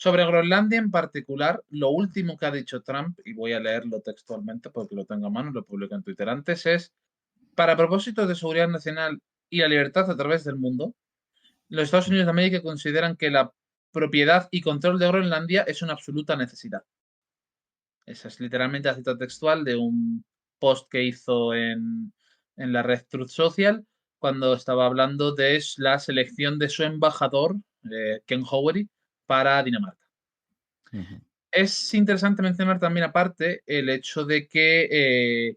Sobre Groenlandia en particular, lo último que ha dicho Trump, y voy a leerlo textualmente porque lo tengo a mano, lo publico en Twitter antes, es: para propósitos de seguridad nacional y la libertad a través del mundo, los Estados Unidos de América consideran que la propiedad y control de Groenlandia es una absoluta necesidad. Esa es literalmente la cita textual de un post que hizo en la red Truth Social cuando estaba hablando de la selección de su embajador, Ken Howery, para Dinamarca. Ujú. Es interesante mencionar también aparte el hecho de que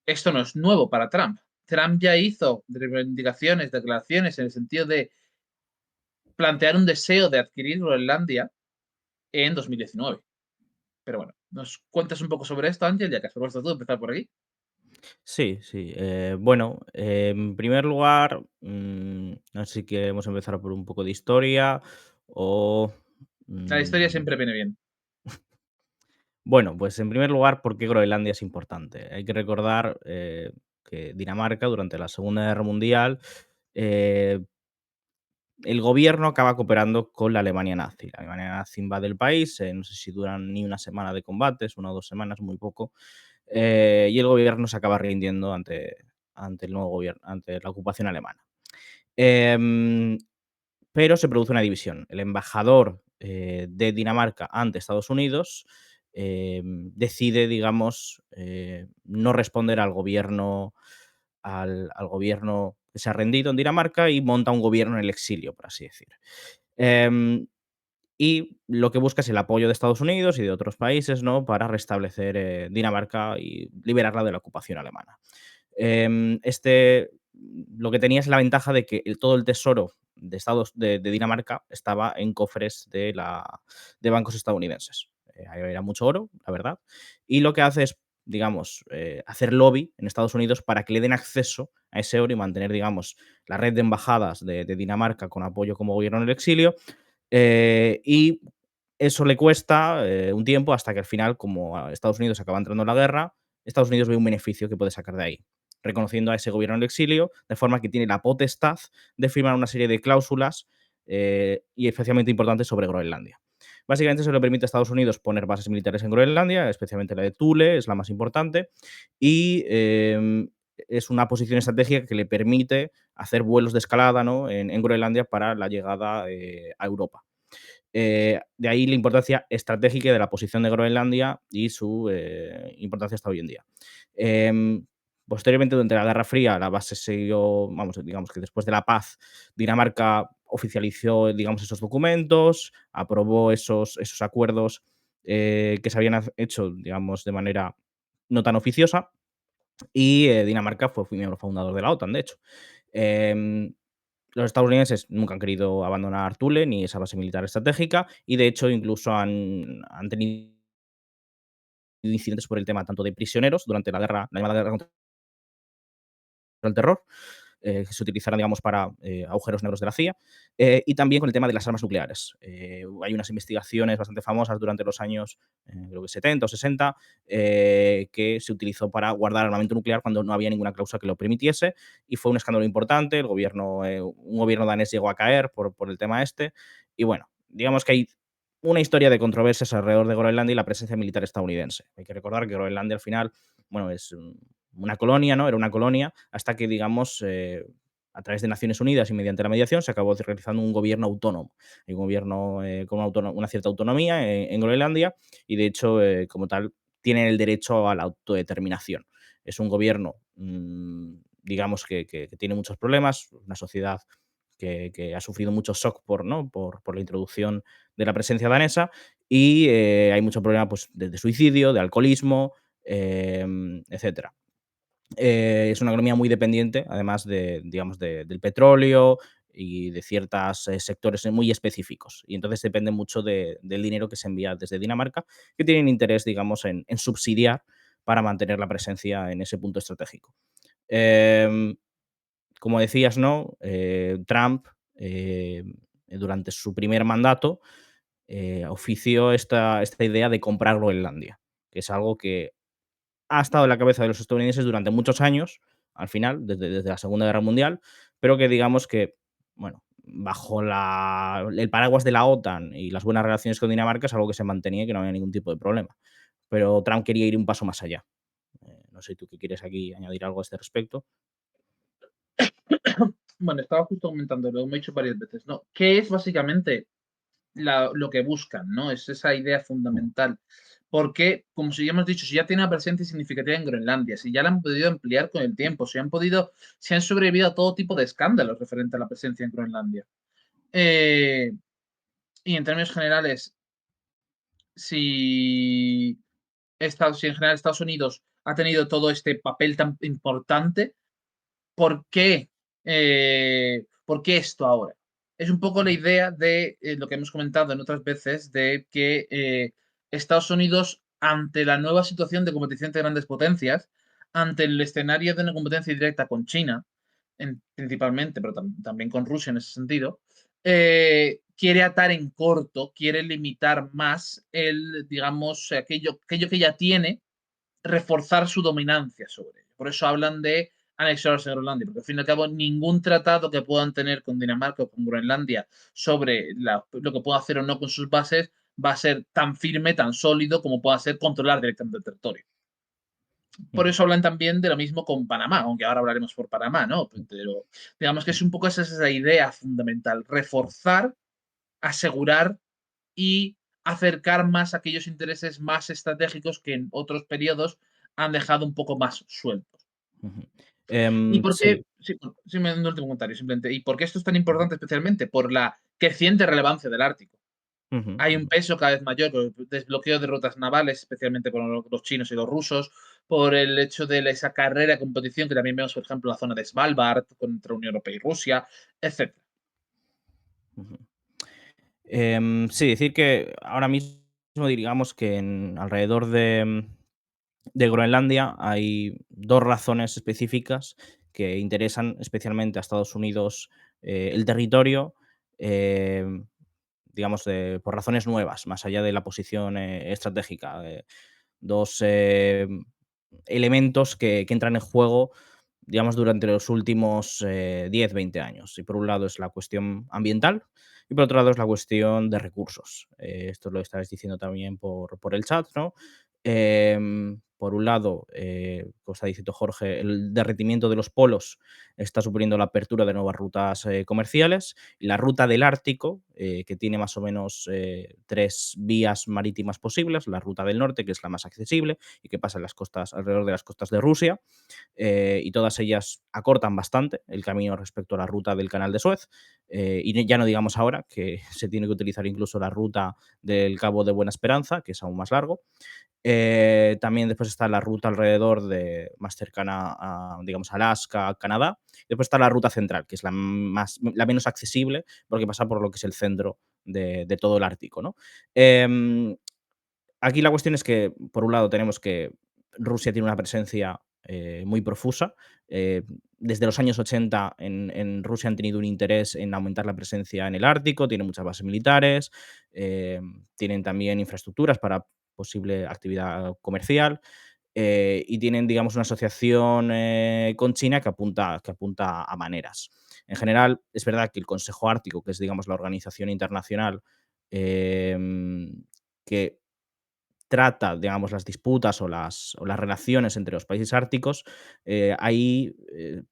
esto no es nuevo para Trump. Trump ya hizo reivindicaciones, declaraciones en el sentido de plantear un deseo de adquirir Groenlandia en 2019. Pero bueno, ¿nos cuentas un poco sobre esto, Ángel? Ya que has propuesto tú empezar por aquí. Sí, sí. Bueno, en primer lugar, no sé si queremos empezar por un poco de historia o... La historia mm, siempre viene bien. bueno, pues en primer lugar, ¿por qué Groenlandia es importante? Hay que recordar que Dinamarca, durante la Segunda Guerra Mundial, eh, el gobierno acaba cooperando con la Alemania nazi. La Alemania nazi invade el país, no sé si duran ni una semana de combates, 1 o 2 semanas, muy poco, y el gobierno se acaba rindiendo ante el nuevo gobierno, ante la ocupación alemana. Em, pero se produce una división. El embajador de Dinamarca ante Estados Unidos decide, digamos, no responder al gobierno que se ha rendido en Dinamarca y monta un gobierno en el exilio, por así decir. Em, y lo que busca es el apoyo de Estados Unidos y de otros países, ¿no? Para restablecer Dinamarca y liberarla de la ocupación alemana. Lo que tenía es la ventaja de que todo el tesoro de Dinamarca estaba en cofres de bancos estadounidenses. Era mucho oro, la verdad. Y lo que hace es, digamos, hacer lobby en Estados Unidos para que le den acceso a ese oro y mantener, digamos, la red de embajadas de Dinamarca con apoyo como gobierno en el exilio. Y eso le cuesta un tiempo hasta que al final, como a Estados Unidos acaba entrando en la guerra, Estados Unidos ve un beneficio que puede sacar de ahí, reconociendo a ese gobierno en el exilio, de forma que tiene la potestad de firmar una serie de cláusulas y especialmente importantes sobre Groenlandia. Básicamente se le permite a Estados Unidos poner bases militares en Groenlandia, especialmente la de Thule, es la más importante, y es una posición estratégica que le permite hacer vuelos de escalada, ¿no? en Groenlandia para la llegada a Europa. De ahí la importancia estratégica de la posición de Groenlandia y su importancia hasta hoy en día. Em, Posteriormente, durante la Guerra Fría, la base siguió, vamos, digamos que después de la paz, Dinamarca oficializó, digamos, esos documentos, aprobó esos acuerdos que se habían hecho, digamos, de manera no tan oficiosa, y Dinamarca fue miembro fundador de la OTAN, de hecho. Em, los estadounidenses nunca han querido abandonar Thule ni esa base militar estratégica y, de hecho, incluso han tenido incidentes por el tema tanto de prisioneros durante la llamada guerra contra el terror, que se utilizaran, digamos, para agujeros negros de la CIA, y también con el tema de las armas nucleares. Hay unas investigaciones bastante famosas durante los años, creo que 70 o 60, que se utilizó para guardar armamento nuclear cuando no había ninguna cláusula que lo permitiese, y fue un escándalo importante. Un gobierno danés llegó a caer por el tema este, y bueno, digamos que hay una historia de controversias alrededor de Groenlandia y la presencia militar estadounidense. Hay que recordar que Groenlandia al final, bueno, es una colonia, ¿no? Era una colonia hasta que, digamos, a través de Naciones Unidas y mediante la mediación se acabó realizando un gobierno autónomo. Hay un gobierno con una cierta autonomía en Groenlandia y, de hecho, como tal, tienen el derecho a la autodeterminación. Es un gobierno, digamos, que tiene muchos problemas, una sociedad que ha sufrido mucho shock ¿no? por la introducción de la presencia danesa y hay mucho problema pues, de suicidio, de alcoholismo, etcétera. Es una economía muy dependiente, además digamos, del petróleo y de ciertos sectores muy específicos. Y entonces depende mucho del dinero que se envía desde Dinamarca, que tienen interés, digamos, en subsidiar para mantener la presencia en ese punto estratégico. Em, Como decías, ¿no? Trump, durante su primer mandato, ofició esta idea de comprar Groenlandia, que es algo que ha estado en la cabeza de los estadounidenses durante muchos años, al final, desde la Segunda Guerra Mundial, pero que digamos que, bueno, bajo el paraguas de la OTAN y las buenas relaciones con Dinamarca es algo que se mantenía y que no había ningún tipo de problema. Pero Trump quería ir un paso más allá. No sé tú qué quieres aquí añadir algo a este respecto. Bueno, estaba justo comentando, lo he dicho varias veces, ¿no? ¿Qué es básicamente lo que buscan, ¿no? Es esa idea fundamental. Porque, como si ya hemos dicho, si ya tiene una presencia significativa en Groenlandia, si ya la han podido ampliar con el tiempo, si han sobrevivido a todo tipo de escándalos referente a la presencia en Groenlandia. Eh, y en términos generales, si, si en general Estados Unidos ha tenido todo este papel tan importante, ¿por qué esto ahora? Es un poco la idea de lo que hemos comentado en otras veces, de que Estados Unidos, ante la nueva situación de competición de grandes potencias, ante el escenario de una competencia directa con China, principalmente, pero también con Rusia en ese sentido, quiere atar en corto, quiere limitar más digamos, aquello que ya tiene, reforzar su dominancia sobre ello. Por eso hablan de anexionarse a Groenlandia, porque al fin y al cabo ningún tratado que puedan tener con Dinamarca o con Groenlandia sobre lo que pueda hacer o no con sus bases va a ser tan firme, tan sólido como pueda ser controlar directamente el territorio. Por Ujú, eso hablan también de lo mismo con Panamá, aunque ahora hablaremos por Panamá, ¿no? Pero digamos que es un poco esa idea fundamental, reforzar, asegurar y acercar más aquellos intereses más estratégicos que en otros periodos han dejado un poco más sueltos. ujú. ¿Y por Sí. qué? Sí, bueno, sí, un último comentario, simplemente. ¿Y por qué esto es tan importante especialmente? Por la creciente relevancia del Ártico. Ujú, Hay un ujú. peso cada vez mayor por el desbloqueo de rutas navales, especialmente por los chinos y los rusos, por el hecho de esa carrera de competición que también vemos, por ejemplo, en la zona de Svalbard, contra Unión Europea y Rusia, etc. Ujú. Sí, decir que ahora mismo digamos que alrededor de Groenlandia hay dos razones específicas que interesan especialmente a Estados Unidos, el territorio, em, digamos, por razones nuevas, más allá de la posición estratégica. Dos elementos que entran en juego, digamos, durante los últimos 10, 20 años. Y por un lado es la cuestión ambiental y por otro lado es la cuestión de recursos. Esto lo estabas diciendo también por el chat, ¿no? Por un lado, como está diciendo Jorge, el derretimiento de los polos está suponiendo la apertura de nuevas rutas comerciales y la ruta del Ártico, que tiene más o menos tres vías marítimas posibles, la ruta del norte, que es la más accesible y que pasa en las costas, alrededor de las costas de Rusia, y todas ellas acortan bastante el camino respecto a la ruta del Canal de Suez. Y ya no digamos ahora que se tiene que utilizar incluso la ruta del Cabo de Buena Esperanza, que es aún más largo. También después está la ruta alrededor de más cercana a, digamos, Alaska, Canadá. Después está la ruta central, que es la menos accesible porque pasa por lo que es el centro de todo el Ártico, ¿no? Em, Aquí la cuestión es que, por un lado, tenemos que Rusia tiene una presencia muy profusa. Eh, Desde los años 80 en Rusia han tenido un interés en aumentar la presencia en el Ártico, tienen muchas bases militares, tienen también infraestructuras para posible actividad comercial y tienen, digamos, una asociación con China que apunta a maneras. En general, es verdad que el Consejo Ártico, que es, digamos, la organización internacional que trata, digamos, las disputas o las relaciones entre los países árticos, ahí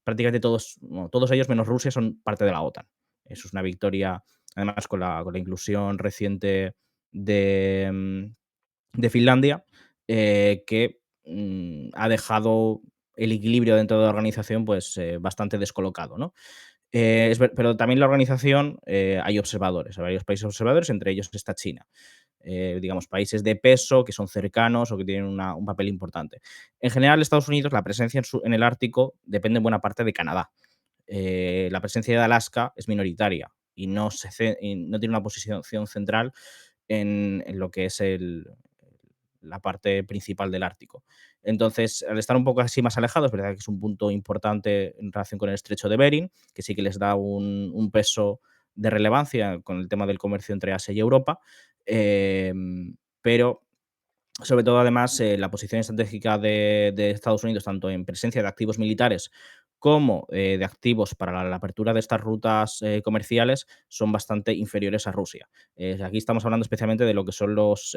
prácticamente todos, bueno, todos ellos menos Rusia son parte de la OTAN. Eso es una victoria, además con la inclusión reciente de Finlandia, que ha dejado el equilibrio dentro de la organización pues bastante descolocado, ¿no? Pero también en la organización hay observadores, hay varios países observadores, entre ellos está China. Digamos, países de peso que son cercanos o que tienen un papel importante. En general, Estados Unidos, la presencia en el Ártico depende en buena parte de Canadá. La presencia de Alaska es minoritaria y y no tiene una posición central en lo que es la parte principal del Ártico. Entonces, al estar un poco así más alejados, es verdad que es un punto importante en relación con el estrecho de Bering, que sí que les da un peso de relevancia con el tema del comercio entre Asia y Europa, pero sobre todo además la posición estratégica de Estados Unidos, tanto en presencia de activos militares como de activos para la apertura de estas rutas comerciales son bastante inferiores a Rusia. Aquí estamos hablando especialmente de lo que son los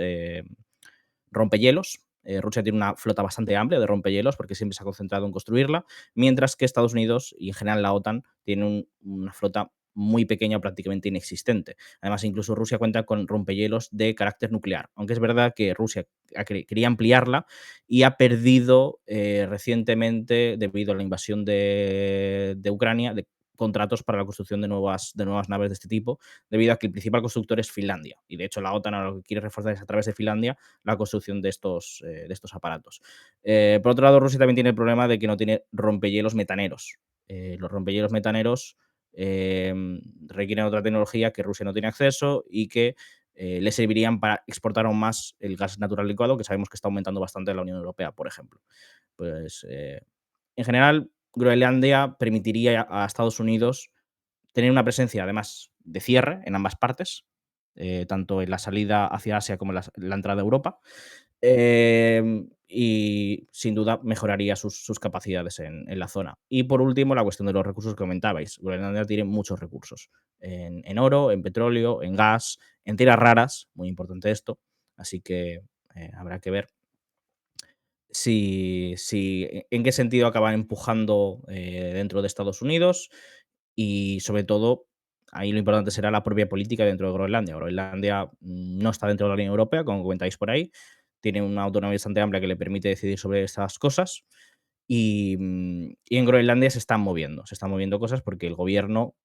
rompehielos. Rusia tiene una flota bastante amplia de rompehielos porque siempre se ha concentrado en construirla, mientras que Estados Unidos y en general la OTAN tiene una flota muy pequeña o prácticamente inexistente. Además, incluso Rusia cuenta con rompehielos de carácter nuclear, aunque es verdad que Rusia quería ampliarla y ha perdido recientemente, debido a la invasión de Ucrania, de contratos para la construcción de nuevas naves de este tipo, debido a que el principal constructor es Finlandia. Y de hecho la OTAN ahora lo que quiere reforzar es a través de Finlandia la construcción de estos aparatos. Por otro lado, Rusia también tiene el problema de que no tiene rompehielos metaneros. Los rompehielos metaneros requieren otra tecnología que Rusia no tiene acceso y que le servirían para exportar aún más el gas natural licuado, que sabemos que está aumentando bastante en la Unión Europea, por ejemplo. Pues, en general, Groenlandia permitiría a Estados Unidos tener una presencia, además, de cierre en ambas partes, tanto en la salida hacia Asia como en la entrada a Europa. Y sin duda mejoraría sus capacidades en la zona. Y por último, la cuestión de los recursos que comentabais. Groenlandia tiene muchos recursos en oro, en petróleo, en gas, en tierras raras, muy importante esto. Así que habrá que ver en qué sentido acaban empujando dentro de Estados Unidos y sobre todo, ahí lo importante será la propia política dentro de Groenlandia. Groenlandia no está dentro de la Unión Europea, como comentáis por ahí, tiene una autonomía bastante amplia que le permite decidir sobre estas cosas y en Groenlandia se están moviendo cosas porque el gobierno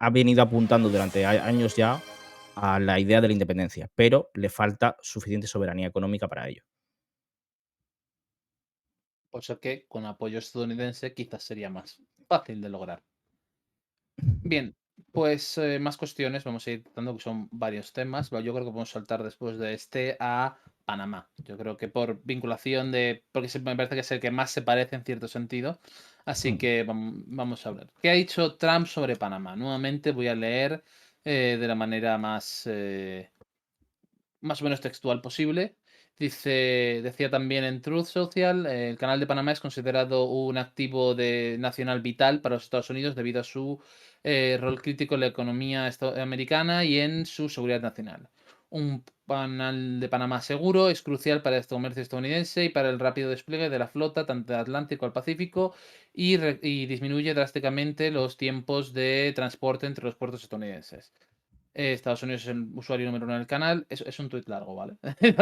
ha venido apuntando durante años ya a la idea de la independencia, pero le falta suficiente soberanía económica para ello. Por eso que con apoyo estadounidense quizás sería más fácil de lograr. Bien, pues más cuestiones, vamos a ir tratando que son varios temas. Yo creo que podemos saltar después de este a Panamá. Yo creo que por vinculación porque me parece que es el que más se parece en cierto sentido. Así que vamos a hablar. ¿Qué ha dicho Trump sobre Panamá? Nuevamente voy a leer de la manera más o menos textual posible. Decía también en Truth Social, el canal de Panamá es considerado un activo nacional vital para los Estados Unidos debido a su rol crítico en la economía americana y en su seguridad nacional. Un canal de Panamá seguro es crucial para el comercio estadounidense y para el rápido despliegue de la flota, tanto del Atlántico al Pacífico, y disminuye drásticamente los tiempos de transporte entre los puertos estadounidenses. Estados Unidos es el usuario número uno del canal. Es un tuit largo, ¿vale?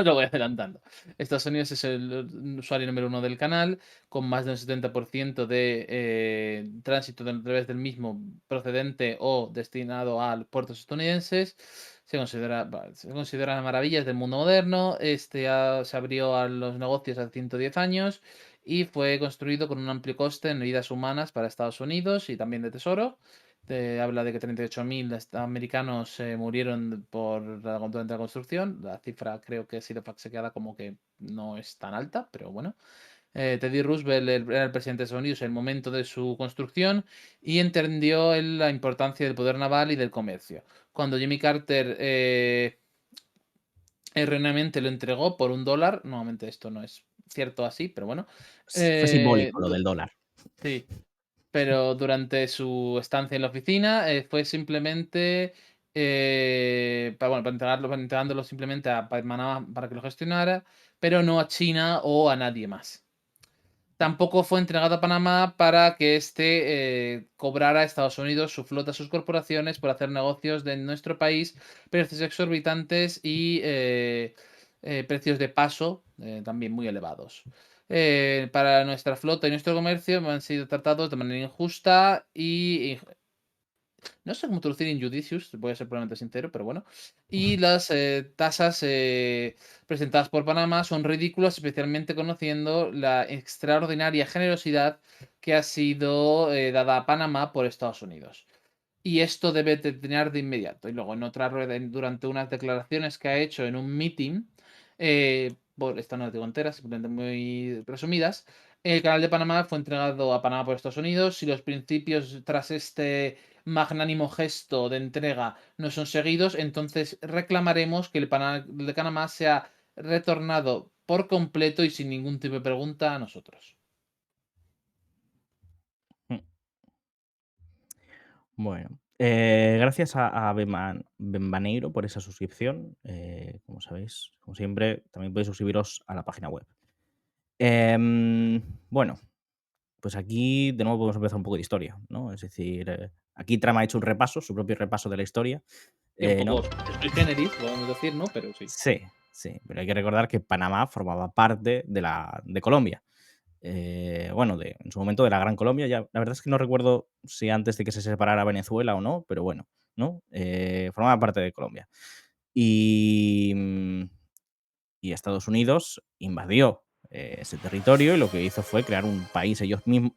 Lo voy adelantando. Estados Unidos es el usuario número uno del canal, con más del 70% de tránsito a través del mismo procedente o destinado a puertos estadounidenses. Se considera maravillas del mundo moderno. Se abrió a los negocios hace 110 años y fue construido con un amplio coste en vidas humanas para Estados Unidos y también de tesoro. Habla de que 38.000 americanos murieron durante la construcción. La cifra creo que ha sido fact-chequeada como que no es tan alta, pero bueno. Teddy Roosevelt era el presidente de Estados Unidos en el momento de su construcción y entendió la importancia del poder naval y del comercio. Cuando Jimmy Carter erróneamente lo entregó por $1, nuevamente esto no es cierto así, pero bueno. Fue eh, simbólico lo del dólar. sí, pero durante su estancia en la oficina fue simplemente para entregándolo simplemente a Panamá para que lo gestionara, pero no a China o a nadie más. Tampoco fue entregado a Panamá para que éste cobrara a Estados Unidos su flota, sus corporaciones por hacer negocios de nuestro país, precios exorbitantes y precios de paso también muy elevados. Para nuestra flota y nuestro comercio han sido tratados de manera injusta y no sé cómo traducir injudicious, voy a ser plenamente sincero, pero bueno. Y las tasas presentadas por Panamá son ridículas, especialmente conociendo la extraordinaria generosidad que ha sido dada a Panamá por Estados Unidos. Y esto debe terminar de inmediato. Y luego, en otra rueda, durante unas declaraciones que ha hecho en un meeting, esta no las digo enteras, simplemente muy resumidas, el canal de Panamá fue entregado a Panamá por Estados Unidos. Y los principios tras este magnánimo gesto de entrega no son seguidos, entonces reclamaremos que el canal de Panamá sea retornado por completo y sin ningún tipo de pregunta a nosotros. Bueno, gracias a Benvaneiro por esa suscripción. Como sabéis, como siempre, también podéis suscribiros a la página web. Em, bueno, pues aquí de nuevo podemos empezar un poco de historia, ¿no? Es decir, aquí Trama ha hecho un repaso, su propio repaso de la historia, Sí, un ¿no? poco sui generis, podemos decir, ¿no? Pero sí. Sí, sí, pero hay que recordar que Panamá formaba parte de Colombia. Bueno, en su momento de la Gran Colombia, ya, la verdad es que no recuerdo si antes de que se separara Venezuela o no, pero bueno, ¿no? Formaba parte de Colombia. Y, y Estados Unidos invadió ese territorio y lo que hizo fue crear un país ellos mismos,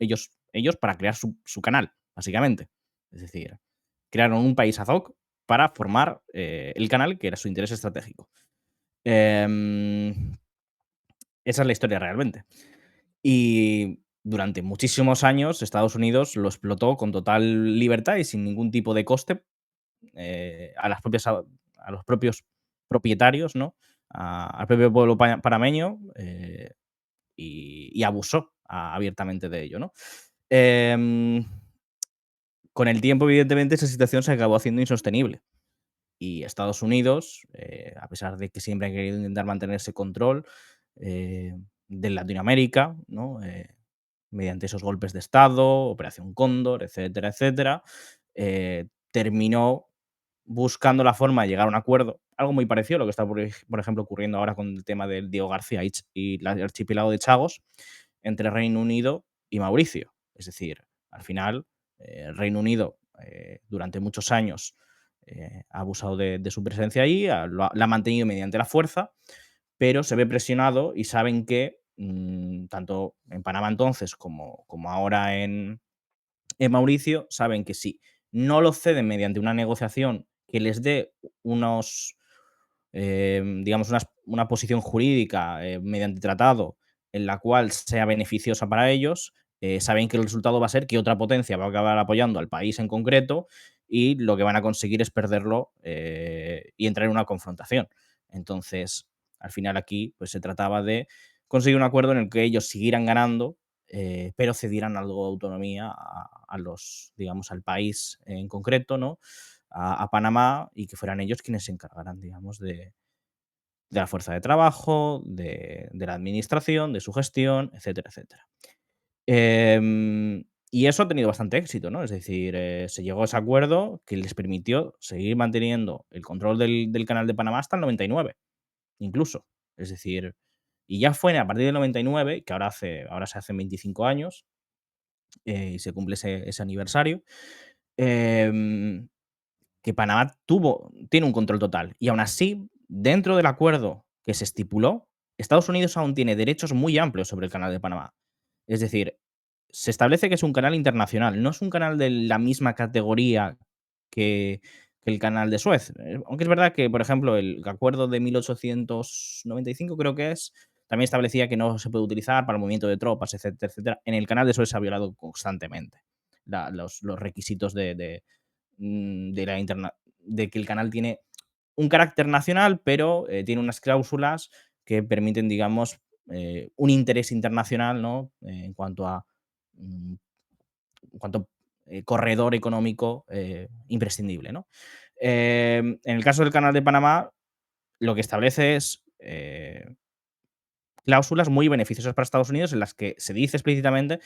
ellos para crear su canal, básicamente. Es decir, crearon un país ad hoc para formar el canal que era su interés estratégico. Em, Esa es la historia realmente. Y durante muchísimos años Estados Unidos lo explotó con total libertad y sin ningún tipo de coste a los propios propietarios, ¿no? Al propio pueblo panameño y abusó abiertamente de ello, ¿no? Em, con el tiempo, evidentemente, esa situación se acabó haciendo insostenible. Y Estados Unidos, a pesar de que siempre ha querido intentar mantener ese control de Latinoamérica, ¿no? Mediante esos golpes de Estado, Operación Cóndor, etcétera, etcétera, terminó buscando la forma de llegar a un acuerdo, algo muy parecido a lo que está, por ejemplo, ocurriendo ahora con el tema del Diego García y el archipiélago de Chagos, entre Reino Unido y Mauricio. Es decir, al final, el Reino Unido durante muchos años ha abusado de su presencia ahí, la ha mantenido mediante la fuerza, pero se ve presionado y saben que tanto en Panamá entonces como ahora en Mauricio, saben que si no lo ceden mediante una negociación que les dé unos, digamos, una posición jurídica mediante tratado en la cual sea beneficiosa para ellos, saben que el resultado va a ser que otra potencia va a acabar apoyando al país en concreto y lo que van a conseguir es perderlo y entrar en una confrontación. Entonces, al final aquí pues se trataba de conseguir un acuerdo en el que ellos siguieran ganando, pero cedieran algo de autonomía a los, digamos, al país en concreto, ¿no? A Panamá y que fueran ellos quienes se encargaran, digamos, de la fuerza de trabajo, de la administración, de su gestión, etcétera, etcétera. Y eso ha tenido bastante éxito, ¿no? Es decir, se llegó a ese acuerdo que les permitió seguir manteniendo el control del canal de Panamá hasta el 99, incluso. Es decir, y ya fue a partir del 99, que ahora se hacen 25 años, y se cumple ese aniversario, em, que Panamá tiene un control total. Y aún así, dentro del acuerdo que se estipuló, Estados Unidos aún tiene derechos muy amplios sobre el canal de Panamá. Es decir, se establece que es un canal internacional, no es un canal de la misma categoría que el canal de Suez. Aunque es verdad que, por ejemplo, el acuerdo de 1895, creo que es, también establecía que no se puede utilizar para el movimiento de tropas, etcétera, etcétera. En el canal de Suez se ha violado constantemente los requisitos de que el canal tiene un carácter nacional, pero tiene unas cláusulas que permiten, digamos, un interés internacional, ¿no? Mm, en cuanto a corredor económico imprescindible, ¿no? En el caso del canal de Panamá, lo que establece es cláusulas muy beneficiosas para Estados Unidos en las que se dice explícitamente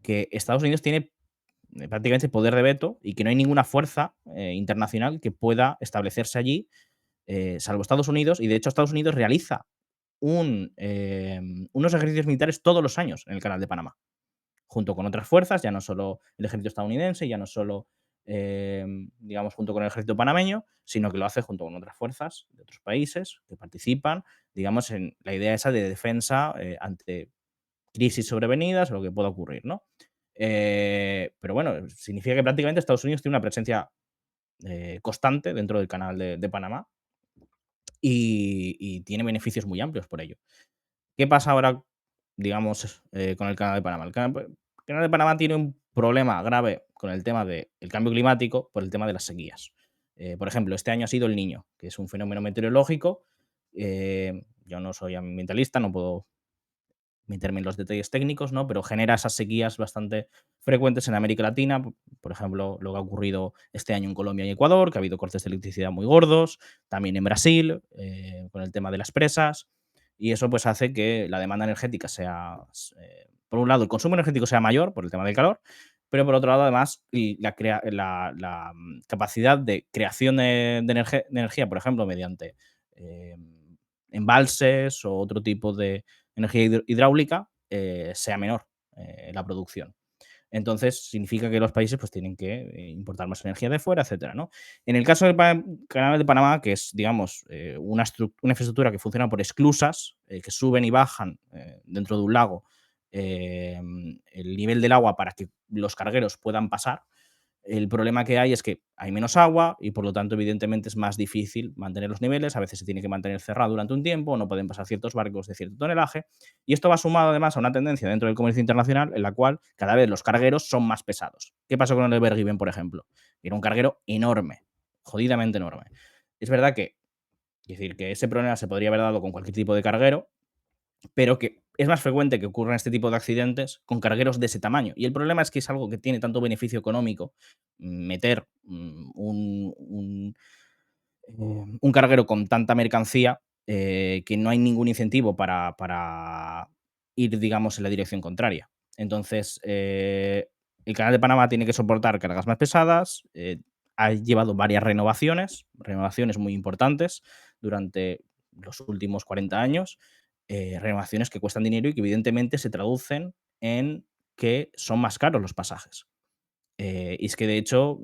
que Estados Unidos tiene prácticamente poder de veto y que no hay ninguna fuerza internacional que pueda establecerse allí, salvo Estados Unidos, y de hecho Estados Unidos realiza unos ejercicios militares todos los años en el canal de Panamá, junto con otras fuerzas, ya no solo el ejército estadounidense, ya no solo, digamos, junto con el ejército panameño, sino que lo hace junto con otras fuerzas de otros países que participan, digamos, en la idea esa de defensa ante crisis sobrevenidas o lo que pueda ocurrir, ¿no? Pero bueno, significa que prácticamente Estados Unidos tiene una presencia constante dentro del canal de Panamá y tiene beneficios muy amplios por ello. ¿Qué pasa ahora, digamos, con el canal de Panamá? El canal de Panamá tiene un problema grave con el tema del cambio climático por el tema de las sequías. Por ejemplo, este año ha sido el Niño, que es un fenómeno meteorológico. Yo no soy ambientalista, no puedo meterme en los detalles técnicos, ¿no? Pero genera esas sequías bastante frecuentes en América Latina, por ejemplo, lo que ha ocurrido este año en Colombia y Ecuador, que ha habido cortes de electricidad muy gordos, también en Brasil, con el tema de las presas, y eso pues hace que la demanda energética sea, por un lado, el consumo energético sea mayor por el tema del calor, pero por otro lado, además, y la capacidad de creación de energía, por ejemplo, mediante eh, embalses o otro tipo de energía hidráulica, sea menor la producción. Entonces, significa que los países pues, tienen que importar más energía de fuera, etcétera, ¿no? En el caso del Canal de Panamá, que es, digamos, una infraestructura que funciona por esclusas, que suben y bajan dentro de un lago el nivel del agua para que los cargueros puedan pasar. El problema que hay es que hay menos agua y por lo tanto, evidentemente, es más difícil mantener los niveles. A veces se tiene que mantener cerrado durante un tiempo, no pueden pasar ciertos barcos de cierto tonelaje. Y esto va sumado además a una tendencia dentro del comercio internacional en la cual cada vez los cargueros son más pesados. ¿Qué pasó con el Ever Given, por ejemplo? Era un carguero enorme, jodidamente enorme. Es verdad que, que ese problema se podría haber dado con cualquier tipo de carguero, pero que es más frecuente que ocurran este tipo de accidentes con cargueros de ese tamaño. Y el problema es que es algo que tiene tanto beneficio económico, meter un carguero con tanta mercancía, que no hay ningún incentivo para ir, digamos, en la dirección contraria. Entonces, el Canal de Panamá tiene que soportar cargas más pesadas, ha llevado varias renovaciones muy importantes durante los últimos 40 años, renovaciones que cuestan dinero y que evidentemente se traducen en que son más caros los pasajes. Y es que de hecho,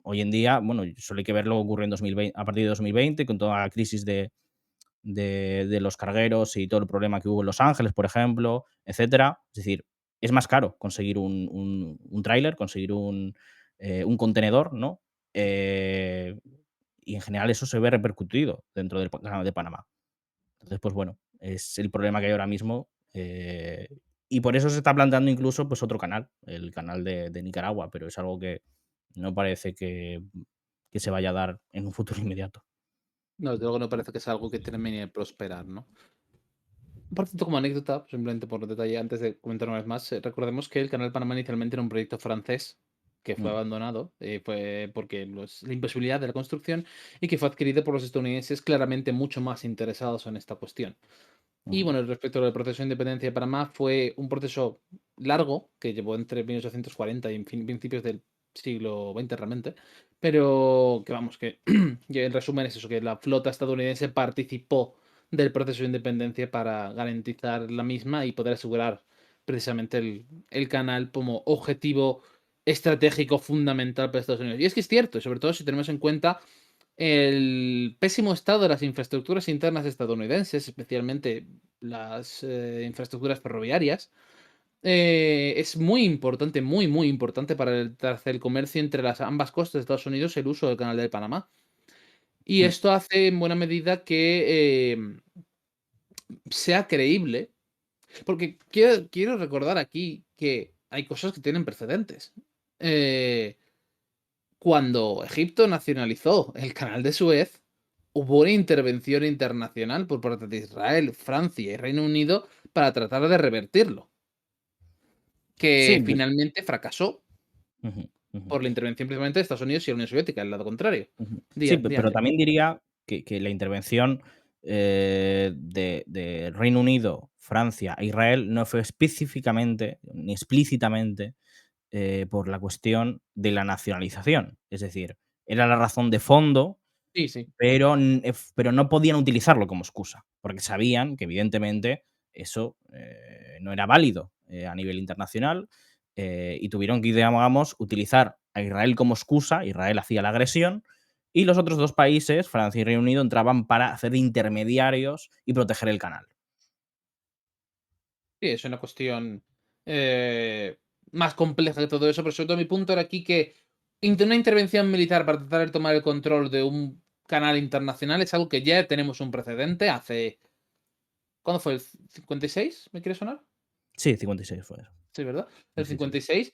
hoy en día, bueno, solo hay que ver lo que ocurre en 2020, a partir de 2020, con toda la crisis de los cargueros y todo el problema que hubo en Los Ángeles, por ejemplo, etcétera. Es decir, es más caro conseguir un tráiler, conseguir un contenedor, ¿no? Y en general eso se ve repercutido dentro del Canal de Panamá. Entonces, pues bueno, es el problema que hay ahora mismo. Y por eso se está planteando incluso pues, otro canal, el canal de Nicaragua, pero es algo que no parece que se vaya a dar en un futuro inmediato. No, desde luego no parece que sea algo que termine de prosperar, ¿no? Por cierto, como anécdota, simplemente por detalle, antes de comentar una vez más, recordemos que el Canal Panamá inicialmente era un proyecto francés que fue Mm, abandonado, fue porque la imposibilidad de la construcción y que fue adquirido por los estadounidenses claramente mucho más interesados en esta cuestión. Y ujú, bueno, respecto al proceso de independencia de Panamá, fue un proceso largo que llevó entre 1840 y principios del siglo XX realmente, pero que vamos, que en resumen es eso, que la flota estadounidense participó del proceso de independencia para garantizar la misma y poder asegurar precisamente el canal como objetivo estratégico fundamental para Estados Unidos. Y es que es cierto, sobre todo si tenemos en cuenta el pésimo estado de las infraestructuras internas estadounidenses, especialmente las infraestructuras ferroviarias, es muy importante, muy, muy importante para el comercio entre las ambas costas de Estados Unidos el uso del canal de Panamá. Y mm. esto hace en buena medida que sea creíble, porque quiero recordar aquí que hay cosas que tienen precedentes. Eh, Cuando Egipto nacionalizó el canal de Suez, hubo una intervención internacional por parte de Israel, Francia y Reino Unido para tratar de revertirlo, Sí, que finalmente fracasó ujú, ujú, por la intervención precisamente de Estados Unidos y la Unión Soviética, el lado contrario. ujú. Sí, Di pero André. también diría que la intervención de Reino Unido, Francia e Israel no fue específicamente ni explícitamente por la cuestión de la nacionalización. Es decir, era la razón de fondo, Sí, sí. pero no podían utilizarlo como excusa, porque sabían que evidentemente eso no era válido a nivel internacional y tuvieron que, digamos, utilizar a Israel como excusa. Israel hacía la agresión y los otros dos países, Francia y Reino Unido, entraban para hacer de intermediarios y proteger el canal. Sí, es una cuestión eh, más compleja que todo eso, pero sobre todo mi punto era aquí que una intervención militar para tratar de tomar el control de un canal internacional es algo que ya tenemos un precedente hace. ¿Cuándo fue? ¿El 56? ¿Me quiere sonar? Sí, 56 fue eso. Sí, ¿verdad? Sí, El sí, sí. 56.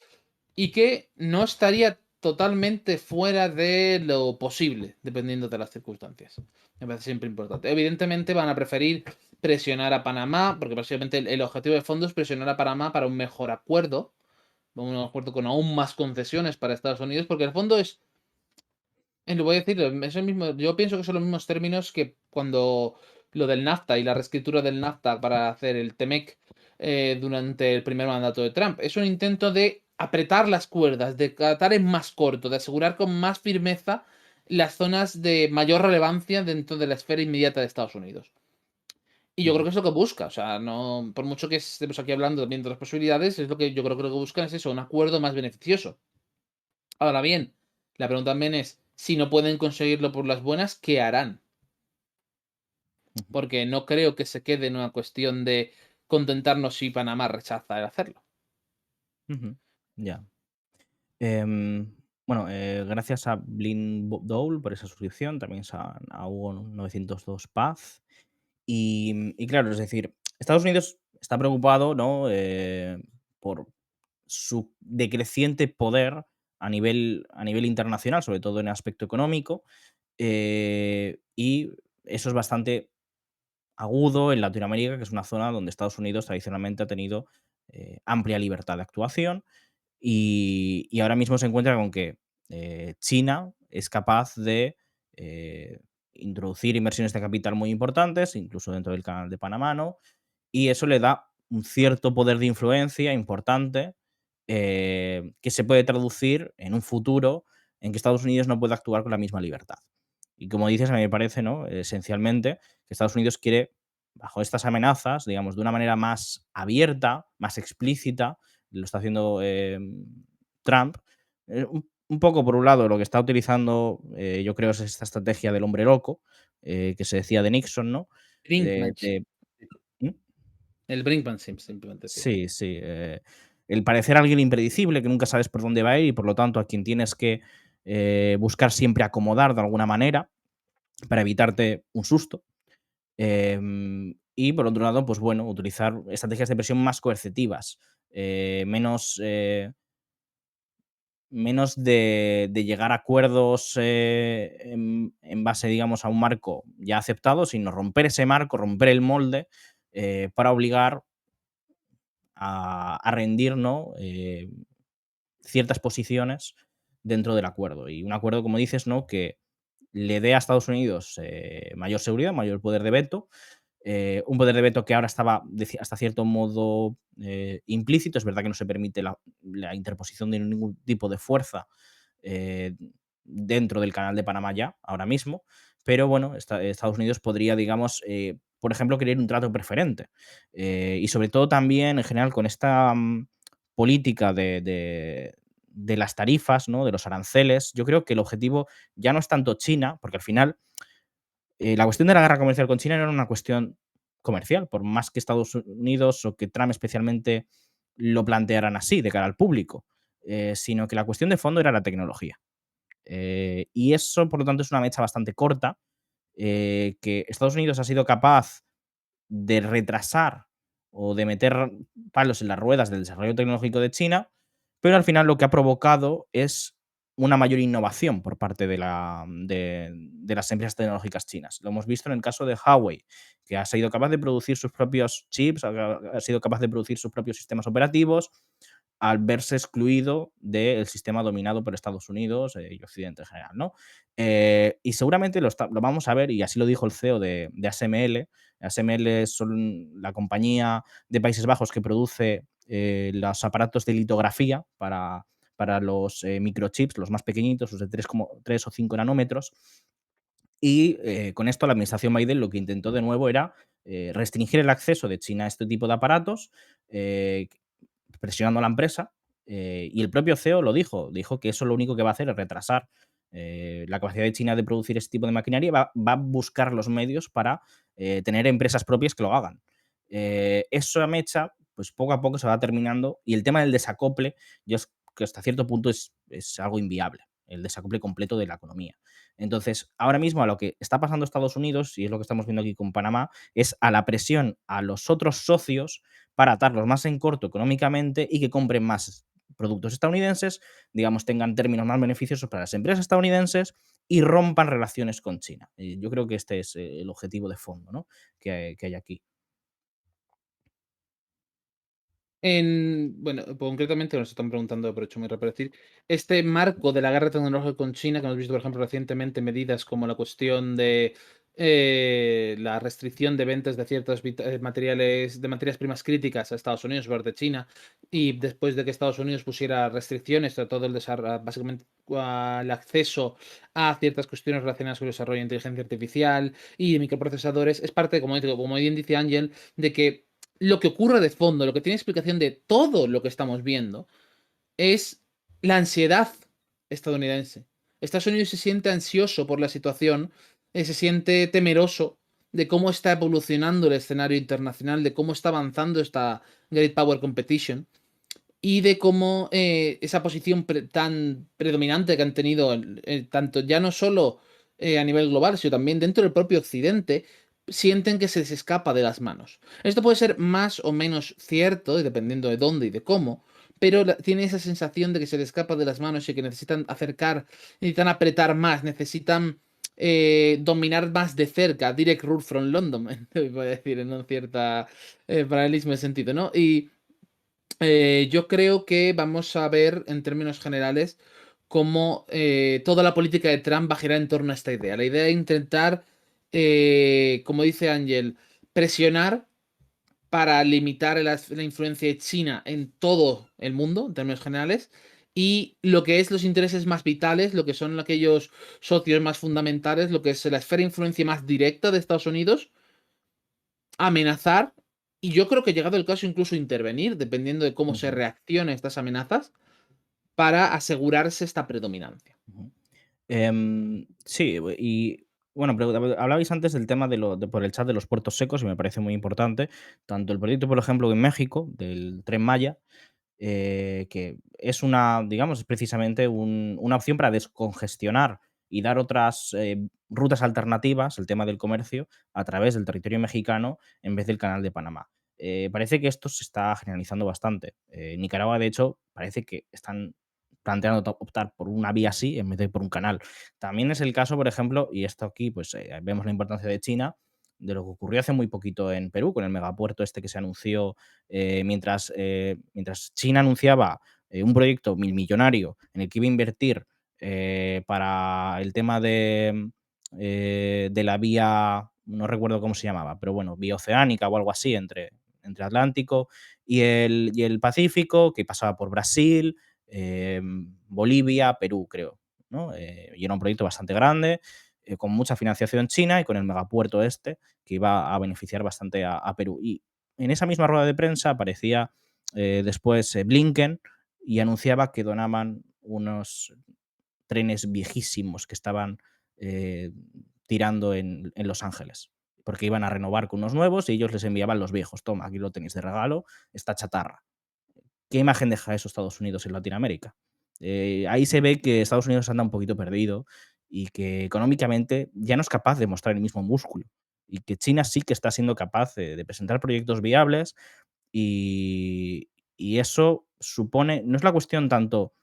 Y que no estaría. totalmente fuera de lo posible, dependiendo de las circunstancias. Me parece siempre importante. Evidentemente van a preferir presionar a Panamá, porque básicamente el objetivo de fondo es presionar a Panamá para un mejor acuerdo, un acuerdo con aún más concesiones para Estados Unidos, porque el fondo es, lo voy a decir, es el mismo, yo pienso que son los mismos términos que cuando lo del NAFTA y la reescritura del NAFTA para hacer el TEMEC durante el primer mandato de Trump. Es un intento de apretar las cuerdas, de atar en más corto, de asegurar con más firmeza las zonas de mayor relevancia dentro de la esfera inmediata de Estados Unidos. Y yo creo que es lo que busca, o sea, no, por mucho que estemos aquí hablando también de las posibilidades, es lo que yo creo que lo que buscan es eso, un acuerdo más beneficioso. Ahora bien, la pregunta también es, si no pueden conseguirlo por las buenas, ¿qué harán? Porque no creo que se quede en una cuestión de contentarnos si Panamá rechaza el hacerlo. Ya. Bueno, gracias a Blin Dole por esa suscripción, también a Hugo 902 Paz. Y claro, es decir, Estados Unidos está preocupado, ¿no? Por su decreciente poder a nivel internacional, sobre todo en el aspecto económico, y eso es bastante agudo en Latinoamérica, que es una zona donde Estados Unidos tradicionalmente ha tenido amplia libertad de actuación y ahora mismo se encuentra con que China es capaz de introducir inversiones de capital muy importantes, incluso dentro del canal de Panamá, ¿no? Y eso le da un cierto poder de influencia importante que se puede traducir en un futuro en que Estados Unidos no pueda actuar con la misma libertad. Y como dices, a mí me parece, ¿no? Esencialmente, que Estados Unidos quiere, bajo estas amenazas, digamos, de una manera más abierta, más explícita, lo está haciendo Trump, un poco por un lado lo que está utilizando, yo creo, es esta estrategia del hombre loco, que se decía de Nixon, ¿no? Brinkmanship. ¿Mm? El Brinkmanship, simplemente, sí. Sí, sí. El parecer alguien impredecible, que nunca sabes por dónde va a ir y por lo tanto a quien tienes que buscar siempre acomodar de alguna manera para evitarte un susto. Y por otro lado, pues bueno, utilizar estrategias de presión más coercitivas, menos de llegar a acuerdos en base, digamos, a un marco ya aceptado, sino romper ese marco, romper el molde para obligar a rendir, ¿no? Ciertas posiciones dentro del acuerdo. Y un acuerdo, como dices, ¿no? Que le dé a Estados Unidos mayor seguridad, mayor poder de veto. Un poder de veto que ahora estaba hasta cierto modo implícito. Es verdad que no se permite la interposición de ningún tipo de fuerza eh, dentro del canal de Panamá ya, ahora mismo. Pero bueno, Estados Unidos podría, digamos, por ejemplo, querer un trato preferente. Y sobre todo también, en general, con esta política de las tarifas, ¿no? De los aranceles, yo creo que el objetivo ya no es tanto China, porque al final la cuestión de la guerra comercial con China no era una cuestión comercial, por más que Estados Unidos o que Trump especialmente lo plantearan así de cara al público, sino que la cuestión de fondo era la tecnología. Y eso, por lo tanto, es una mecha bastante corta, que Estados Unidos ha sido capaz de retrasar o de meter palos en las ruedas del desarrollo tecnológico de China, pero al final lo que ha provocado es una mayor innovación por parte de las empresas tecnológicas chinas. Lo hemos visto en el caso de Huawei, que ha sido capaz de producir sus propios chips, ha sido capaz de producir sus propios sistemas operativos, al verse excluido del sistema dominado por Estados Unidos y Occidente en general, ¿no? Y seguramente lo vamos a ver, y así lo dijo el CEO de ASML. ASML son la compañía de Países Bajos que produce los aparatos de litografía para los microchips, los más pequeñitos, los de 3 o 5 nanómetros. Y con esto la administración Biden lo que intentó de nuevo era restringir el acceso de China a este tipo de aparatos, presionando a la empresa. Y el propio CEO lo dijo que eso lo único que va a hacer es retrasar la capacidad de China de producir este tipo de maquinaria, va a buscar los medios para tener empresas propias que lo hagan. Esa mecha, pues poco a poco se va terminando y el tema del desacople, yo que hasta cierto punto es algo inviable, el desacople completo de la economía. Entonces, ahora mismo a lo que está pasando Estados Unidos, y es lo que estamos viendo aquí con Panamá, es a la presión a los otros socios para atarlos más en corto económicamente y que compren más productos estadounidenses, digamos, tengan términos más beneficiosos para las empresas estadounidenses y rompan relaciones con China. Y yo creo que este es el objetivo de fondo, ¿no? que hay aquí. Bueno, concretamente nos están preguntando, aprovecho muy rápido para decir, este marco de la guerra tecnológica con China, que hemos visto, por ejemplo, recientemente medidas como la cuestión de la restricción de ventas de ciertos materiales, de materias primas críticas a Estados Unidos por parte de China, y después de que Estados Unidos pusiera restricciones a todo el desarrollo, básicamente el acceso a ciertas cuestiones relacionadas con el desarrollo de inteligencia artificial y de microprocesadores, es parte, como bien dice Ángel, de que lo que ocurre de fondo, lo que tiene explicación de todo lo que estamos viendo, es la ansiedad estadounidense. Estados Unidos se siente ansioso por la situación, se siente temeroso de cómo está evolucionando el escenario internacional, de cómo está avanzando esta Great Power Competition y de cómo esa posición tan predominante que han tenido, tanto ya no solo a nivel global, sino también dentro del propio Occidente, sienten que se les escapa de las manos. Esto puede ser más o menos cierto, dependiendo de dónde y de cómo, pero tiene esa sensación de que se les escapa de las manos y que necesitan acercar, necesitan apretar más, necesitan dominar más de cerca, direct rule from London, voy a decir en un cierto paralelismo de sentido, ¿no? Y yo creo que vamos a ver, en términos generales, cómo toda la política de Trump va a girar en torno a esta idea. La idea de intentar, como dice Ángel, presionar para limitar la influencia de China en todo el mundo, en términos generales, y lo que es los intereses más vitales, lo que son aquellos socios más fundamentales, lo que es la esfera de influencia más directa de Estados Unidos, amenazar, y yo creo que llegado el caso incluso intervenir, dependiendo de cómo se Ujú, reaccione a estas amenazas, para asegurarse esta predominancia. ujú. Sí, y bueno, hablabais antes del tema por el chat de los puertos secos y me parece muy importante. Tanto el proyecto, por ejemplo, en México, del Tren Maya, que es digamos, es precisamente una opción para descongestionar y dar otras rutas alternativas, el tema del comercio, a través del territorio mexicano en vez del canal de Panamá. Parece que esto se está generalizando bastante. Nicaragua, de hecho, parece que están planteando optar por una vía así en vez de por un canal. También es el caso, por ejemplo, y esto aquí pues vemos la importancia de China, de lo que ocurrió hace muy poquito en Perú, con el megapuerto este que se anunció mientras China anunciaba un proyecto millonario en el que iba a invertir para el tema de la vía, no recuerdo cómo se llamaba, pero bueno, vía oceánica o algo así entre Atlántico y el Pacífico, que pasaba por Brasil, Bolivia, Perú, creo. ¿No? Y era un proyecto bastante grande, con mucha financiación china y con el megapuerto este, que iba a beneficiar bastante a Perú. Y en esa misma rueda de prensa aparecía después Blinken y anunciaba que donaban unos trenes viejísimos que estaban eh, tirando en Los Ángeles, porque iban a renovar con unos nuevos y ellos les enviaban los viejos. Toma, aquí lo tenéis de regalo, esta chatarra. ¿Qué imagen deja eso Estados Unidos en Latinoamérica? Ahí se ve que Estados Unidos anda un poquito perdido y que económicamente ya no es capaz de mostrar el mismo músculo. Y que China sí que está siendo capaz de presentar proyectos viables y, y eso supone, no es la cuestión tanto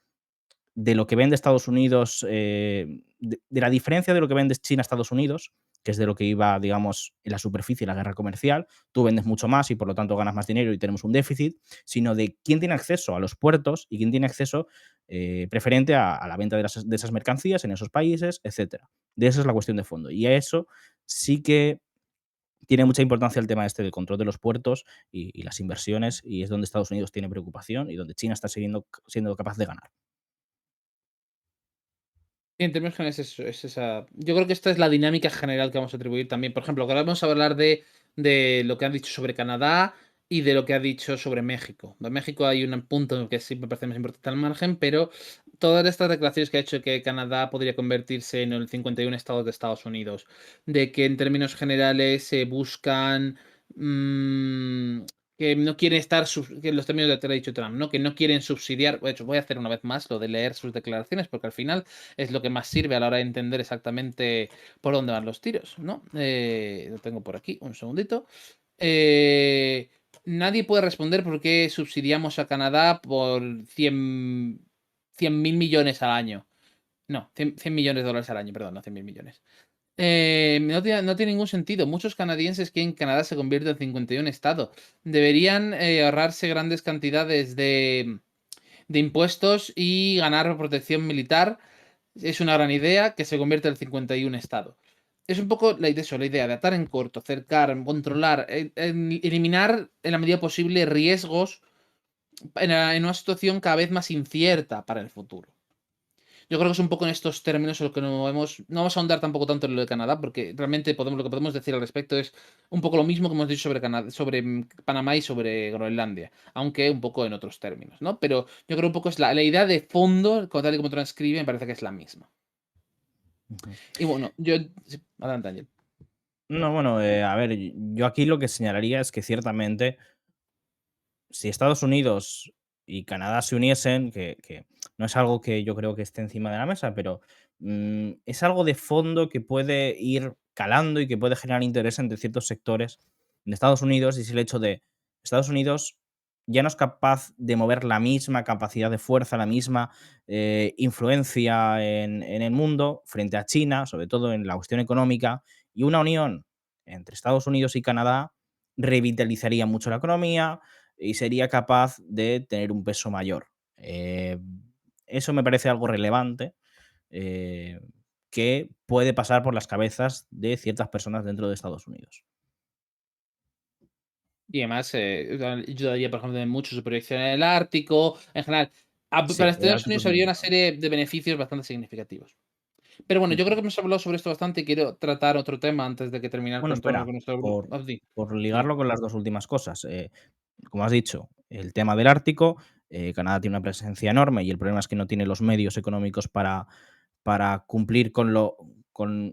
de lo que vende Estados Unidos, de la diferencia de lo que vende China a Estados Unidos, que es de lo que iba, digamos, en la superficie de la guerra comercial, tú vendes mucho más y por lo tanto ganas más dinero y tenemos un déficit, sino de quién tiene acceso a los puertos y quién tiene acceso preferente a la venta de esas mercancías en esos países, etcétera. De eso es la cuestión de fondo. Y a eso sí que tiene mucha importancia el tema este del control de los puertos y las inversiones, y es donde Estados Unidos tiene preocupación y donde China está siendo capaz de ganar. Y en términos generales es esa. Yo creo que esta es la dinámica general que vamos a atribuir también. Por ejemplo, ahora vamos a hablar de lo que han dicho sobre Canadá y de lo que ha dicho sobre México. En México hay un punto que sí me parece más importante al margen, pero todas estas declaraciones que ha hecho que Canadá podría convertirse en el 51 estados de Estados Unidos, de que en términos generales se buscan mm, que no quieren estar, que los términos de que ha dicho Trump, ¿no? Que no quieren subsidiar. De hecho, voy a hacer una vez más lo de leer sus declaraciones, porque al final es lo que más sirve a la hora de entender exactamente por dónde van los tiros, ¿no? Lo tengo por aquí, un segundito. Eh, nadie puede responder por qué subsidiamos a Canadá por 100.000 millones al año. No, 100 millones de dólares al año, perdón, no 100.000 millones. No tiene ningún sentido. Muchos canadienses quieren que Canadá se convierta en 51 estado. Deberían ahorrarse grandes cantidades de impuestos y ganar protección militar. Es una gran idea que se convierta en 51 estado. Es un poco la idea de atar en corto, cercar, controlar, eliminar en la medida posible riesgos en una situación cada vez más incierta para el futuro. Yo creo que es un poco en estos términos en los que nos movemos. No vamos a ahondar tampoco tanto en lo de Canadá, porque realmente lo que podemos decir al respecto es un poco lo mismo que hemos dicho sobre Canadá, sobre Panamá y sobre Groenlandia, aunque un poco en otros términos, ¿no? Pero yo creo un poco es la idea de fondo, tal y como transcribe, me parece que es la misma. Ujú. Y bueno, sí, adelante, Ángel. No, bueno, a ver, yo aquí lo que señalaría es que ciertamente si Estados Unidos y Canadá se uniesen, que no es algo que yo creo que esté encima de la mesa, pero es algo de fondo que puede ir calando y que puede generar interés entre ciertos sectores de Estados Unidos, y es el hecho de Estados Unidos ya no es capaz de mover la misma capacidad de fuerza, la misma influencia en el mundo frente a China, sobre todo en la cuestión económica, y una unión entre Estados Unidos y Canadá revitalizaría mucho la economía y sería capaz de tener un peso mayor. Eh, Eso me parece algo relevante, eh, que puede pasar por las cabezas de ciertas personas dentro de Estados Unidos. Y además, ayudaría, por ejemplo, en mucho su proyección en el Ártico. En general, para Sí, el Estados Ártico Unidos es muy habría una importante. serie de beneficios bastante significativos. Pero bueno, yo creo Ujú. que hemos hablado sobre esto bastante y quiero tratar otro tema antes de que terminar Bueno, espera, con nuestro. por, Di, por di. ligarlo con las dos últimas cosas. Como has dicho, el tema del Ártico, Canadá tiene una presencia enorme y el problema es que no tiene los medios económicos para cumplir con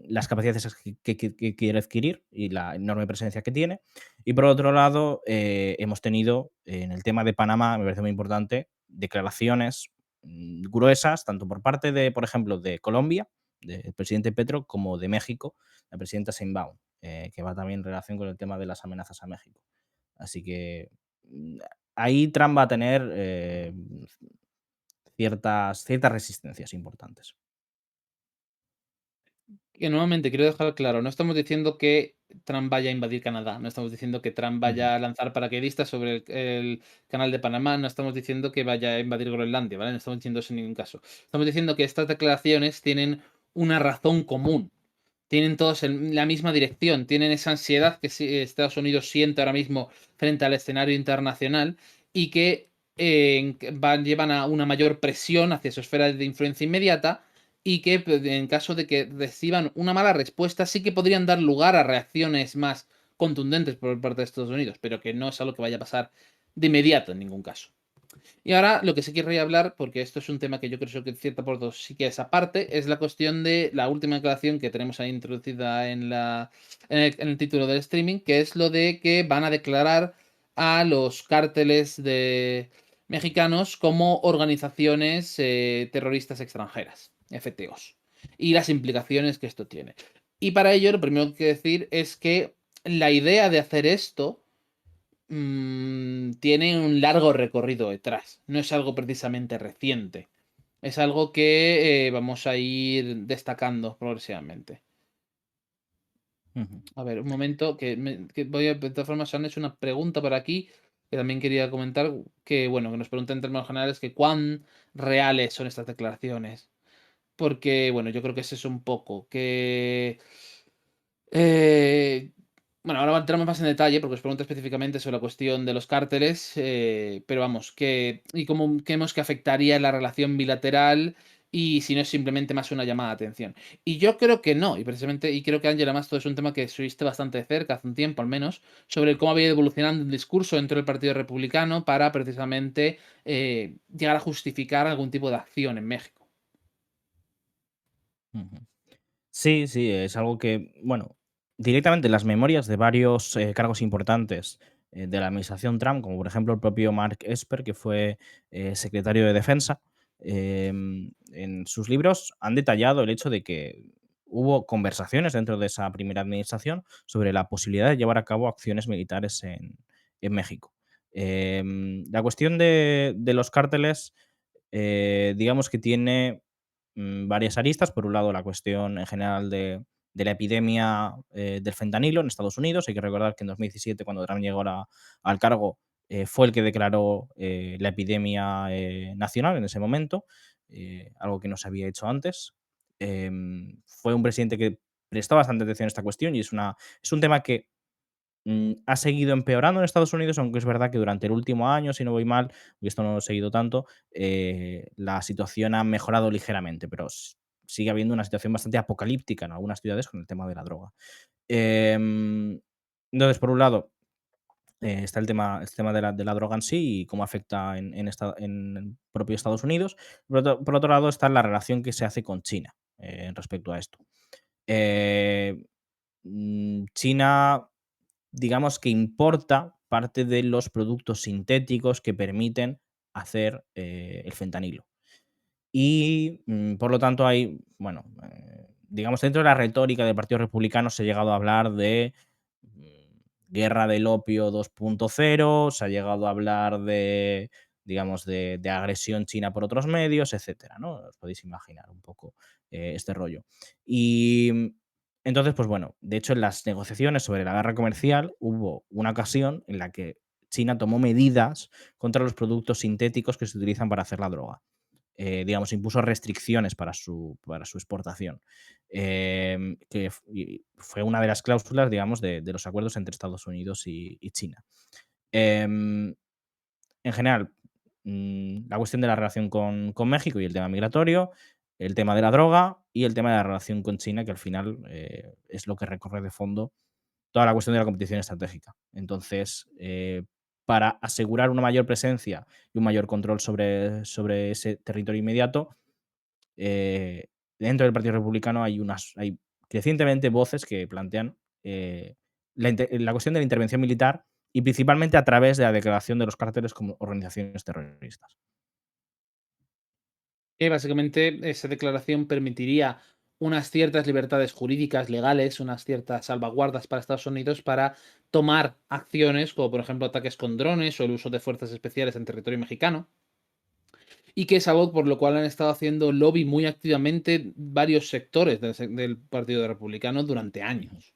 las capacidades que quiere adquirir y la enorme presencia que tiene. Y por otro lado, hemos tenido en el tema de Panamá, me parece muy importante, declaraciones gruesas, tanto por parte de, por ejemplo, de Colombia, del presidente Petro, como de México, la presidenta Sheinbaum, que va también en relación con el tema de las amenazas a México. Así que ahí Trump va a tener ciertas resistencias importantes. Que nuevamente quiero dejar claro, no estamos diciendo que Trump vaya a invadir Canadá, no estamos diciendo que Trump Ujú. vaya a lanzar paracaidistas sobre el canal de Panamá, no estamos diciendo que vaya a invadir Groenlandia, ¿vale? No estamos diciendo eso en ningún caso. Estamos diciendo que estas declaraciones tienen una razón común, tienen todos la misma dirección, tienen esa ansiedad que Estados Unidos siente ahora mismo frente al escenario internacional y que llevan a una mayor presión hacia su esfera de influencia inmediata y que pues, en caso de que reciban una mala respuesta sí que podrían dar lugar a reacciones más contundentes por parte de Estados Unidos, pero que no es algo que vaya a pasar de inmediato en ningún caso. Y ahora lo que sí querría hablar, porque esto es un tema que yo creo que en cierta parte sí que es aparte, es la cuestión de la última declaración que tenemos ahí introducida en el título del streaming, que es lo de que van a declarar a los cárteles de mexicanos como organizaciones terroristas extranjeras, FTOs, y las implicaciones que esto tiene. Y para ello, lo primero que hay que decir es que la idea de hacer esto tiene un largo recorrido detrás. No es algo precisamente reciente. Es algo que vamos a ir destacando progresivamente. Ujú. A ver, un momento, que voy a, de todas formas, se han hecho una pregunta por aquí que también quería comentar, que bueno, que nos preguntan en términos generales que cuán reales son estas declaraciones. Porque, bueno, yo creo que ese es un poco, que eh, bueno, ahora entramos más en detalle porque os pregunto específicamente sobre la cuestión de los cárteles, pero vamos, y cómo creemos que afectaría la relación bilateral y si no es simplemente más una llamada de atención. Y yo creo que no, y precisamente, y creo que Ángela más todo es un tema que subiste bastante de cerca, hace un tiempo al menos, sobre cómo había ido evolucionando el discurso dentro del Partido Republicano para precisamente llegar a justificar algún tipo de acción en México. Ujú. Sí, sí, es algo que, bueno, directamente en las memorias de varios cargos importantes de la administración Trump, como por ejemplo el propio Mark Esper, que fue secretario de Defensa, en sus libros han detallado el hecho de que hubo conversaciones dentro de esa primera administración sobre la posibilidad de llevar a cabo acciones militares en México. La cuestión de los cárteles, digamos que tiene varias aristas. Por un lado, la cuestión en general de la epidemia del fentanilo en Estados Unidos. Hay que recordar que en 2017, cuando Trump llegó al cargo, fue el que declaró la epidemia nacional en ese momento, algo que no se había hecho antes. Fue un presidente que prestó bastante atención a esta cuestión y es un tema que ha seguido empeorando en Estados Unidos, aunque es verdad que durante el último año, si no voy mal, y esto no lo he seguido tanto, la situación ha mejorado ligeramente, pero sigue habiendo una situación bastante apocalíptica en algunas ciudades con el tema de la droga. Em, entonces, por un lado, está el tema de la droga en sí y cómo afecta en el propio Estados Unidos. Por otro lado, está la relación que se hace con China respecto a esto. Eh, China, digamos que importa parte de los productos sintéticos que permiten hacer el fentanilo. Y por lo tanto hay, bueno, digamos, dentro de la retórica del Partido Republicano se ha llegado a hablar de guerra del opio 2.0, se ha llegado a hablar de, digamos, de agresión china por otros medios, etcétera, ¿no? Os podéis imaginar un poco este rollo. Y entonces, pues bueno, de hecho, en las negociaciones sobre la guerra comercial hubo una ocasión en la que China tomó medidas contra los productos sintéticos que se utilizan para hacer la droga. Digamos, impuso restricciones para su exportación, y fue una de las cláusulas, digamos, de los acuerdos entre Estados Unidos y China. Em, en general, la cuestión de la relación con México y el tema migratorio, el tema de la droga y el tema de la relación con China, que al final es lo que recorre de fondo toda la cuestión de la competición estratégica. Entonces, para asegurar una mayor presencia y un mayor control sobre ese territorio inmediato, eh, dentro del Partido Republicano hay crecientemente voces que plantean la cuestión de la intervención militar y principalmente a través de la declaración de los cárteles como organizaciones terroristas. Básicamente, esa declaración permitiría unas ciertas libertades jurídicas, legales, unas ciertas salvaguardas para Estados Unidos para tomar acciones, como por ejemplo ataques con drones o el uso de fuerzas especiales en territorio mexicano, y que es algo por lo cual han estado haciendo lobby muy activamente varios sectores del Partido Republicano durante años.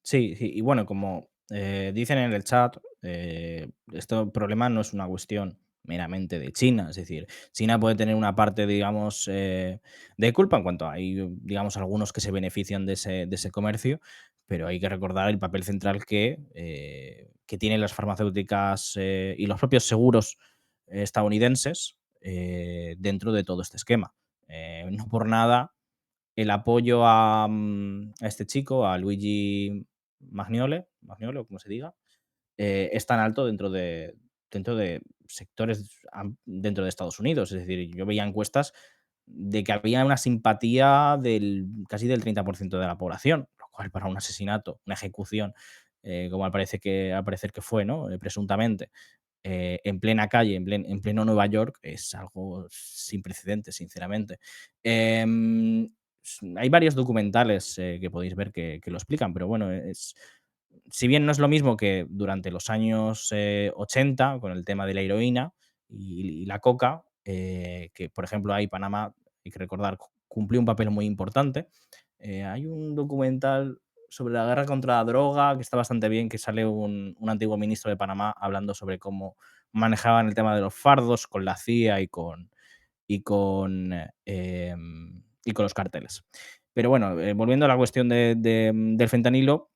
Sí, sí, y bueno, como dicen en el chat, este problema no es una cuestión meramente de China, es decir, China puede tener una parte, digamos, de culpa en cuanto hay, digamos, algunos que se benefician de ese comercio, pero hay que recordar el papel central que tienen las farmacéuticas y los propios seguros estadounidenses dentro de todo este esquema. No por nada el apoyo a este chico, a Luigi Magnole, o como se diga, es tan alto dentro de sectores dentro de Estados Unidos. Es decir, yo veía encuestas de que había una simpatía casi del 30% de la población, lo cual para un asesinato, una ejecución, como al parecer que fue, ¿no? Presuntamente, en plena calle, en pleno Nueva York, es algo sin precedentes, sinceramente. Em, Hay varios documentales que podéis ver que lo explican, pero bueno, si bien no es lo mismo que durante los años 80 con el tema de la heroína y la coca, que por ejemplo ahí Panamá, hay que recordar, cumplió un papel muy importante. Hay un documental sobre la guerra contra la droga que está bastante bien, que sale un antiguo ministro de Panamá hablando sobre cómo manejaban el tema de los fardos con la CIA y con, y con los carteles. Pero bueno, volviendo a la cuestión del fentanilo,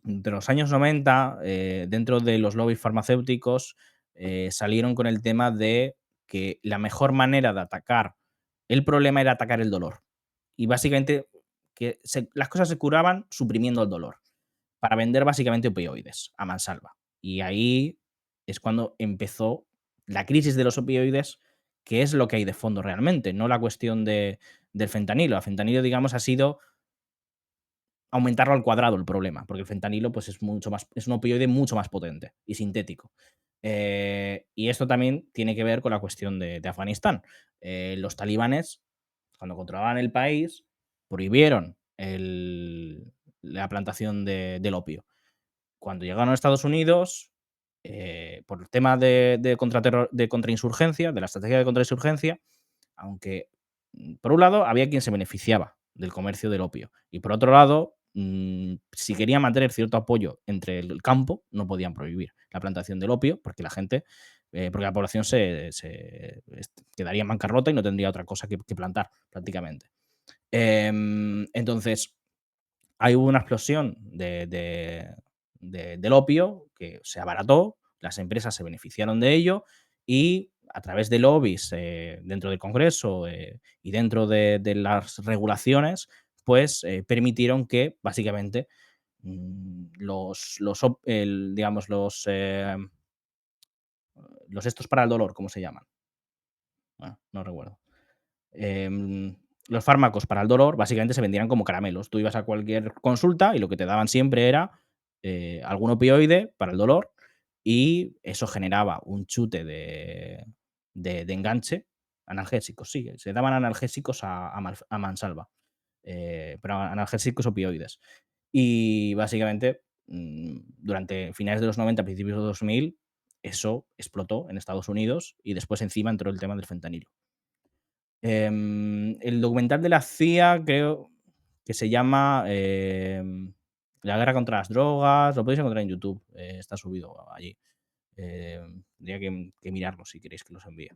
de los años 90, dentro de los lobbies farmacéuticos, salieron con el tema de que la mejor manera de atacar el problema era atacar el dolor. Y básicamente que las cosas se curaban suprimiendo el dolor, para vender básicamente opioides a mansalva. Y ahí es cuando empezó la crisis de los opioides, que es lo que hay de fondo realmente, no la cuestión del fentanilo. El fentanilo, digamos, ha sido aumentarlo al cuadrado el problema, porque el fentanilo pues, es un opioide mucho más potente y sintético. Y esto también tiene que ver con la cuestión de Afganistán. Los talibanes, cuando controlaban el país, prohibieron la plantación del opio. Cuando llegaron a Estados Unidos, por el tema de contrainsurgencia, de la estrategia de contrainsurgencia, aunque por un lado había quien se beneficiaba del comercio del opio y por otro lado, si querían mantener cierto apoyo entre el campo, no podían prohibir la plantación del opio porque la gente, porque la población quedaría en bancarrota y no tendría otra cosa que plantar prácticamente. Entonces, ahí hubo una explosión del opio que se abarató, las empresas se beneficiaron de ello y a través de lobbies dentro del Congreso y dentro de las regulaciones, pues permitieron que básicamente digamos, los estos para el dolor, ¿cómo se llaman? Bueno, no recuerdo. Los fármacos para el dolor básicamente se vendían como caramelos. Tú ibas a cualquier consulta y lo que te daban siempre era algún opioide para el dolor y eso generaba un chute de enganche. Analgésicos, sí, se daban analgésicos a mansalva, pero analgésicos opioides. Y básicamente durante finales de los 90, principios de 2000, eso explotó en Estados Unidos y después encima entró el tema del fentanilo. El documental de la CIA creo que se llama La guerra contra las drogas, lo podéis encontrar en YouTube, está subido allí. Tendría que mirarlo si queréis que los envíe.